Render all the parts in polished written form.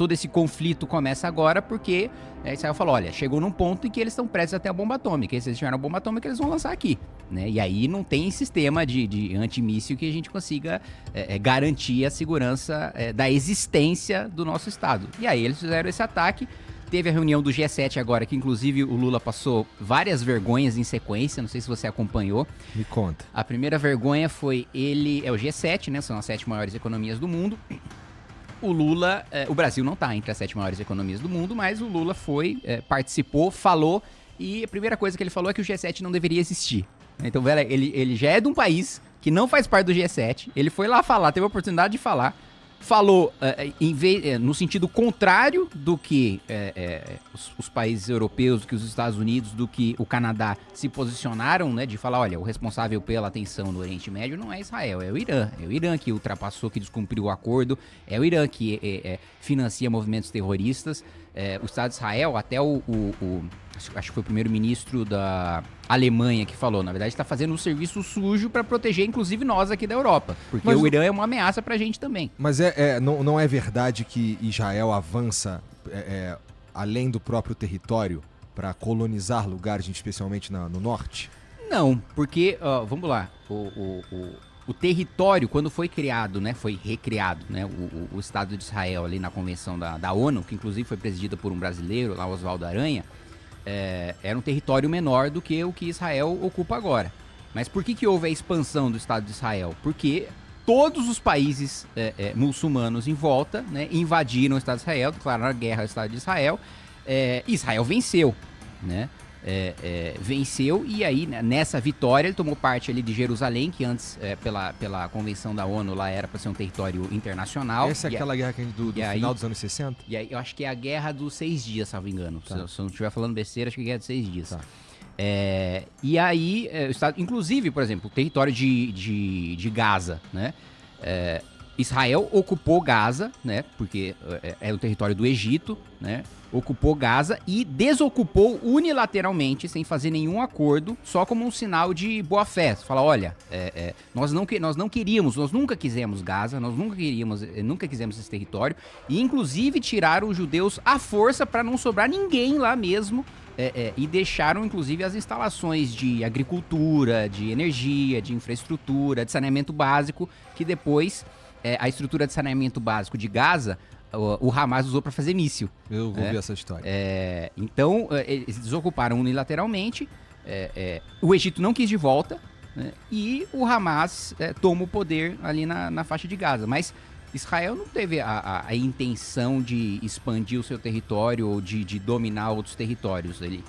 todo esse conflito começa agora porque Israel falou, olha, chegou num ponto em que eles estão prestes a ter a bomba atômica. E se eles tiverem a bomba atômica, eles vão lançar aqui. Né? E aí não tem sistema de antimíssil que a gente consiga garantir a segurança da existência do nosso Estado. E aí eles fizeram esse ataque. Teve a reunião do G7 agora, que inclusive o Lula passou várias vergonhas em sequência, não sei se você acompanhou. Me conta. A primeira vergonha foi o G7, né? São as 7 maiores economias do mundo. O Lula, o Brasil não está entre as 7 maiores economias do mundo, mas o Lula foi, participou, falou, e a primeira coisa que ele falou é que o G7 não deveria existir. Então, velho, ele já é de um país que não faz parte do G7, ele foi lá falar, teve a oportunidade de falar, falou no sentido contrário do que os países europeus, do que os Estados Unidos, do que o Canadá se posicionaram, né, de falar, olha, o responsável pela tensão no Oriente Médio não é Israel, é o Irã. É o Irã que ultrapassou, que descumpriu o acordo, é o Irã que financia movimentos terroristas. O Estado de Israel, até acho que foi o primeiro-ministro da Alemanha que falou, na verdade está fazendo um serviço sujo para proteger inclusive nós aqui da Europa, porque o Irã é uma ameaça pra gente também. Mas não é verdade que Israel avança além do próprio território para colonizar lugares, especialmente no norte? Não, porque, vamos lá, o território, quando foi criado, né, foi recriado, né, o Estado de Israel ali na convenção da ONU, que inclusive foi presidida por um brasileiro, lá Oswaldo Aranha, era um território menor do que o que Israel ocupa agora. Mas por que houve a expansão do Estado de Israel? Porque todos os países muçulmanos em volta, né, invadiram o Estado de Israel, declararam a guerra ao Estado de Israel, e Israel venceu, né? Venceu, e aí nessa vitória ele tomou parte ali de Jerusalém, que antes pela convenção da ONU lá era para ser um território internacional. Essa é aquela guerra do final dos anos 60? E aí eu acho que é a guerra dos 6 dias, salvo engano. Tá. Se eu não estiver falando besteira, acho que é a guerra dos 6 dias. Tá. E aí, o Estado, inclusive, por exemplo, o território de Gaza, né? Israel ocupou Gaza, né? Porque é o território do Egito, né? Ocupou Gaza e desocupou unilateralmente, sem fazer nenhum acordo, só como um sinal de boa-fé. Fala, olha, nós nunca quisemos Gaza, nós nunca quisemos esse território, e inclusive tiraram os judeus à força para não sobrar ninguém lá mesmo, e deixaram inclusive as instalações de agricultura, de energia, de infraestrutura, de saneamento básico, que depois a estrutura de saneamento básico de Gaza o Hamas usou para fazer míssil. Eu vou ver essa história. Então, eles desocuparam unilateralmente, o Egito não quis de volta, né, e o Hamas toma o poder ali na faixa de Gaza. Mas Israel não teve a intenção de expandir o seu território ou de dominar outros territórios. Ele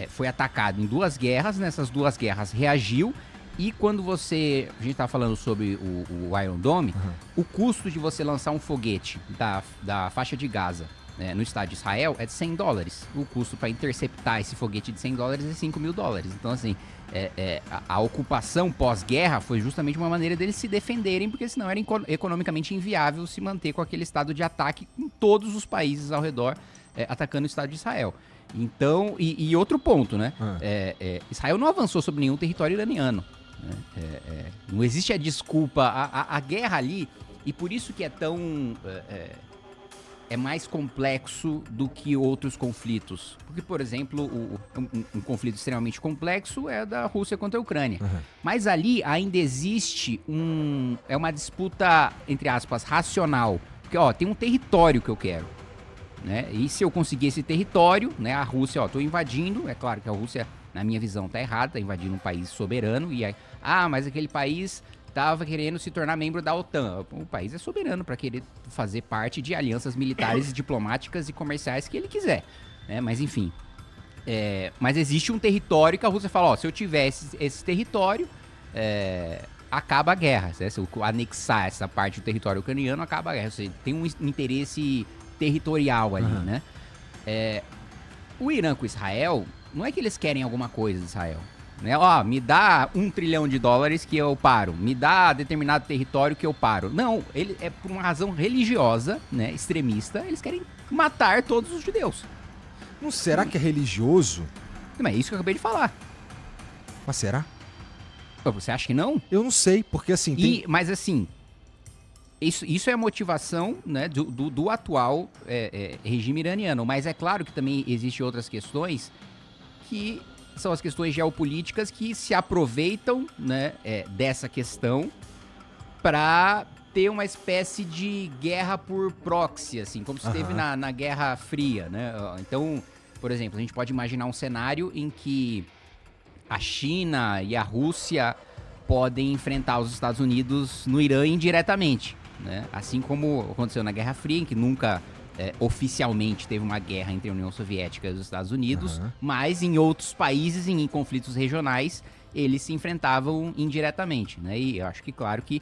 foi atacado em 2 guerras, nessas 2 guerras reagiu. E quando a gente tá falando sobre o Iron Dome, o custo de você lançar um foguete da faixa de Gaza, né, no Estado de Israel é de $100. O custo para interceptar esse foguete de $100 é $5 mil. Então, assim, a ocupação pós-guerra foi justamente uma maneira deles se defenderem, porque senão era economicamente inviável se manter com aquele estado de ataque em todos os países ao redor, atacando o Estado de Israel. Então, e outro ponto, né? Israel não avançou sobre nenhum território iraniano. Não existe a desculpa, a guerra ali, e por isso que é tão mais complexo do que outros conflitos. Porque, por exemplo, um conflito extremamente complexo é da Rússia contra a Ucrânia. Mas ali ainda existe uma disputa, entre aspas, racional. Porque, tem um território que eu quero, né? E se eu conseguir esse território, né, a Rússia, tô invadindo, é claro que a Rússia, na minha visão, tá errada, tá invadindo um país soberano, e aí, mas aquele país tava querendo se tornar membro da OTAN. O país é soberano para querer fazer parte de alianças militares, diplomáticas e comerciais que ele quiser, né? Mas enfim, mas existe um território que a Rússia fala, se eu tiver esse território, acaba a guerra, né? Se eu anexar essa parte do território ucraniano, acaba a guerra. Ou seja, tem um interesse territorial ali, né? O Irã com Israel, não é que eles querem alguma coisa de Israel, né? Me dá $1 trilhão que eu paro, me dá determinado território que eu paro. Não, é por uma razão religiosa, né, extremista, eles querem matar todos os judeus. Não será que é religioso? Mas é isso que eu acabei de falar. Mas será? Você acha que não? Eu não sei, porque assim... Mas assim, Isso é a motivação, né, do atual regime iraniano. Mas é claro que também existem outras questões que são as questões geopolíticas que se aproveitam, né, dessa questão para ter uma espécie de guerra por proxy, assim, como se teve na Guerra Fria, né? Então, por exemplo, a gente pode imaginar um cenário em que a China e a Rússia podem enfrentar os Estados Unidos no Irã indiretamente, né? Assim como aconteceu na Guerra Fria, em que nunca oficialmente teve uma guerra entre a União Soviética e os Estados Unidos, mas em outros países, em conflitos regionais, eles se enfrentavam indiretamente, né? E eu acho que, claro que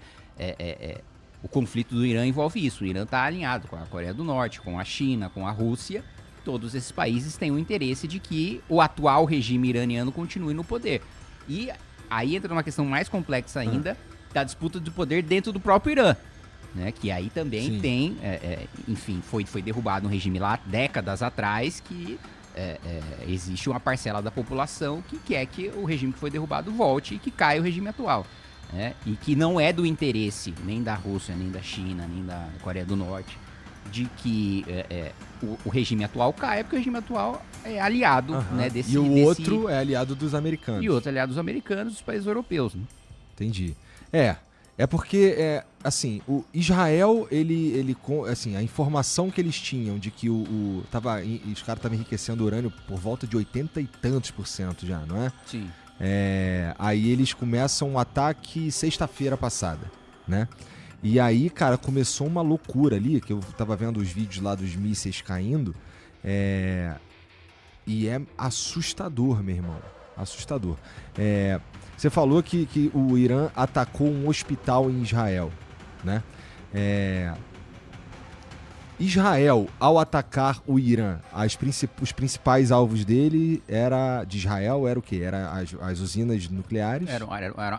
o conflito do Irã envolve isso. O Irã está alinhado com a Coreia do Norte, com a China, com a Rússia. Todos esses países têm o interesse de que o atual regime iraniano continue no poder. E aí entra numa questão mais complexa ainda, da disputa de poder dentro do próprio Irã, né? Que aí também tem, enfim, foi derrubado um regime lá décadas atrás que existe uma parcela da população que quer que o regime que foi derrubado volte e que caia o regime atual. E que não é do interesse nem da Rússia, nem da China, nem da Coreia do Norte de que o regime atual caia, porque o regime atual é aliado, né, desse... E o outro é aliado dos americanos. E outro é aliado dos americanos e dos países europeus, né? Entendi. É porque, assim, o Israel, ele assim, a informação que eles tinham de que os caras estavam enriquecendo urânio por volta de 80 e tantos % já, não é? Sim. Aí eles começam um ataque sexta-feira passada, né? E aí, cara, começou uma loucura ali, que eu tava vendo os vídeos lá dos mísseis caindo, e é assustador, meu irmão, assustador. Você falou que o Irã atacou um hospital em Israel, né? Israel, ao atacar o Irã, os principais alvos dele de Israel era o quê? Era as usinas nucleares? Eram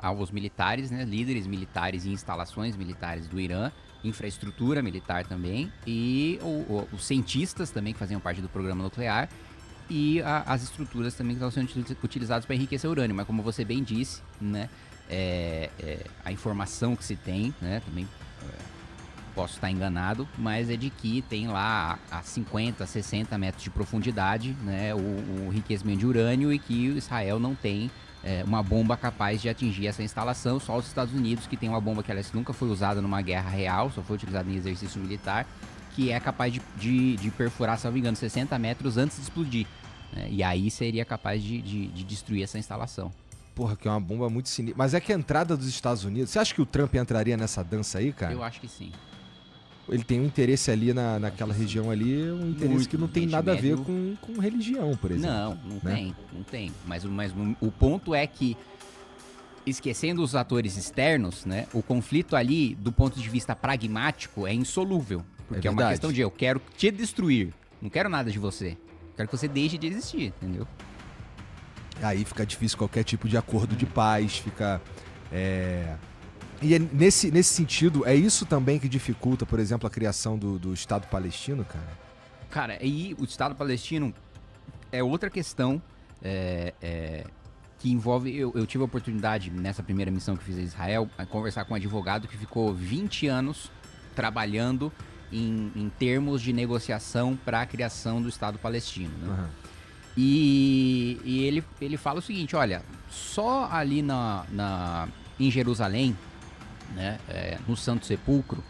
alvos militares, né? Líderes militares e instalações militares do Irã, infraestrutura militar também, e os cientistas também que faziam parte do programa nuclear, e as estruturas também que estavam sendo utilizadas para enriquecer urânio. Mas como você bem disse, né? A informação que se tem, né? Também... posso estar enganado, mas é de que tem lá a 50, 60 metros de profundidade, né, o enriquecimento de urânio, e que Israel não tem uma bomba capaz de atingir essa instalação. Só os Estados Unidos, que tem uma bomba que, aliás, nunca foi usada numa guerra real, só foi utilizada em exercício militar, que é capaz de perfurar, se não me engano, 60 metros antes de explodir. Né, e aí seria capaz de destruir essa instalação. Porra, que é uma bomba muito sinistra. Mas é que a entrada dos Estados Unidos... Você acha que o Trump entraria nessa dança aí, cara? Eu acho que sim. Ele tem um interesse ali naquela região ali, um interesse muito, que não tem nada a ver com religião, por exemplo. Não tem. Mas o ponto é que, esquecendo os atores externos, né, o conflito ali, do ponto de vista pragmático, é insolúvel. Porque é uma questão de eu quero te destruir, não quero nada de você. Quero que você deixe de existir, entendeu? Aí fica difícil qualquer tipo de acordo de paz, fica... E nesse sentido, é isso também que dificulta, por exemplo, a criação do Estado palestino, cara? Cara, e o Estado palestino é outra questão que envolve... Eu tive a oportunidade, nessa primeira missão que fiz em Israel, a conversar com um advogado que ficou 20 anos trabalhando em termos de negociação para a criação do Estado palestino, né? Uhum. E ele fala o seguinte, olha, só ali em Jerusalém, né, no Santo Sepulcro,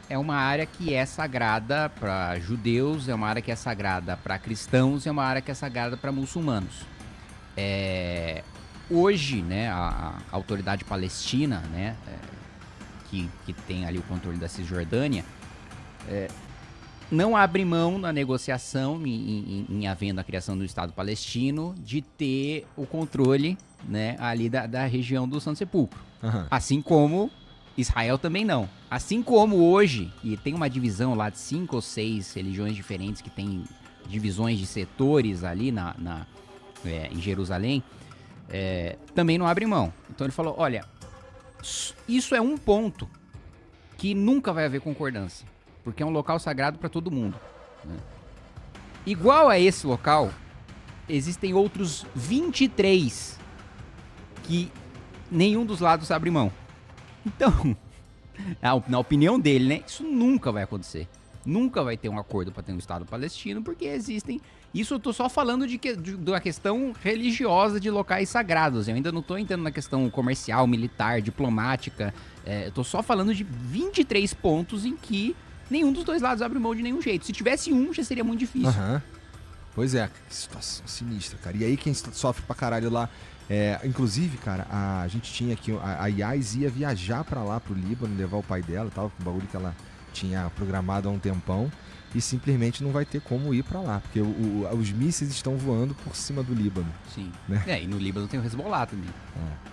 é uma área que é sagrada para judeus, é uma área que é sagrada para cristãos, é uma área que é sagrada para muçulmanos. Hoje, né, a autoridade palestina, né, que tem ali o controle da Cisjordânia, não abre mão na negociação, em havendo a criação do Estado palestino, de ter o controle, né, ali da região do Santo Sepulcro. Uhum. Assim como Israel também não. Assim como hoje, e tem uma divisão lá de 5 ou 6 religiões diferentes que tem divisões de setores ali em Jerusalém, também não abre mão. Então ele falou, olha, isso é um ponto que nunca vai haver concordância, porque é um local sagrado para todo mundo. Né? Igual a esse local, existem outros 23 que nenhum dos lados abre mão. Então, Na opinião dele, né? Isso nunca vai acontecer. Nunca vai ter um acordo para ter um Estado palestino, porque existem... Isso eu tô só falando da questão religiosa de locais sagrados. Eu ainda não tô entrando na questão comercial, militar, diplomática. Eu tô só falando de 23 pontos em que nenhum dos dois lados abre mão de nenhum jeito. Se tivesse um, já seria muito difícil. Aham. Pois é, que situação sinistra, cara. E aí quem sofre pra caralho lá... inclusive, cara, a gente tinha aqui... A Yas ia viajar pra lá, pro Líbano, levar o pai dela e tal, com o bagulho que ela tinha programado há um tempão. E simplesmente não vai ter como ir pra lá, porque os mísseis estão voando por cima do Líbano. Sim. Né? E no Líbano tem o Hezbollah também. É.